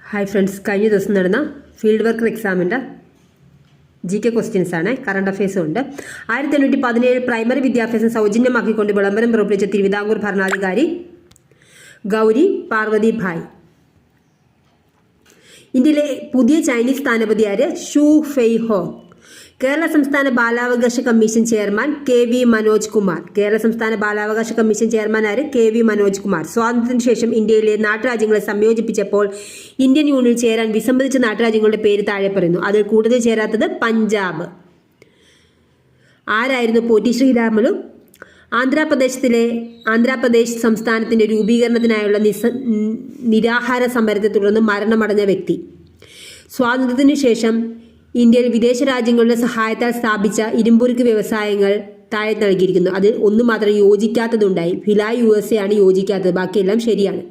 Hi friends, കഴിഞ്ഞ ദിവസം നടന്ന ഫീൽഡ് വർക്കർ എക്സാമിൻ്റെ GK ക്വസ്റ്റ്യൻസ് ആണ്. കറണ്ട് അഫയേഴ്സും ഉണ്ട്. 1817 പ്രൈമറി വിദ്യാഭ്യാസം സൗജന്യമാക്കിക്കൊണ്ട് വിളംബരം പുറപ്പെടുവിച്ച തിരുവിതാംകൂർ ഭരണാധികാരി ഗൗരി പാർവതി ഭായ്. ഇന്ത്യയിലെ പുതിയ ചൈനീസ് സ്ഥാനപതി ആര്? ഷു ഫെയ് ഹോ. കേരള സംസ്ഥാന ബാലാവകാശ commission chairman KV Manoj Kumar. Kerala സംസ്ഥാന ബാലാവകാശ കമ്മീഷൻ ചെയർമാൻ ആര്? KV മനോജ് കുമാർ. സ്വാതന്ത്ര്യത്തിന് ശേഷം ഇന്ത്യയിലെ നാട്ടുരാജ്യങ്ങളെ സംയോജിപ്പിച്ചപ്പോൾ ഇന്ത്യൻ യൂണിയനിൽ ചേരാൻ വിസമ്മതിച്ച നാട്ടുരാജ്യങ്ങളുടെ പേര് താഴെ പറയുന്നു. അതിൽ കൂടുതൽ ചേരാത്തത് പഞ്ചാബ്. ആരായിരുന്നു പോറ്റി ശ്രീരാമുലു? ആന്ധ്രാപ്രദേശ് സംസ്ഥാനത്തിന്റെ രൂപീകരണത്തിനായുള്ള നിരാഹാര സമരത്തെ തുടർന്ന് മരണമടഞ്ഞ വ്യക്തി. സ്വാതന്ത്ര്യത്തിനു ശേഷം ഇന്ത്യയിൽ വിദേശ രാജ്യങ്ങളുടെ സഹായത്താൽ സ്ഥാപിച്ച ഇരുമ്പുരുക്ക് വ്യവസായങ്ങൾ താഴെ നൽകിയിരിക്കുന്നു. അതിൽ ഒന്ന് മാത്രം യോജിക്കാത്തതുണ്ടായി. ഭിലായ് USA ആണ് യോജിക്കാത്തത്, ബാക്കിയെല്ലാം ശരിയാണ്.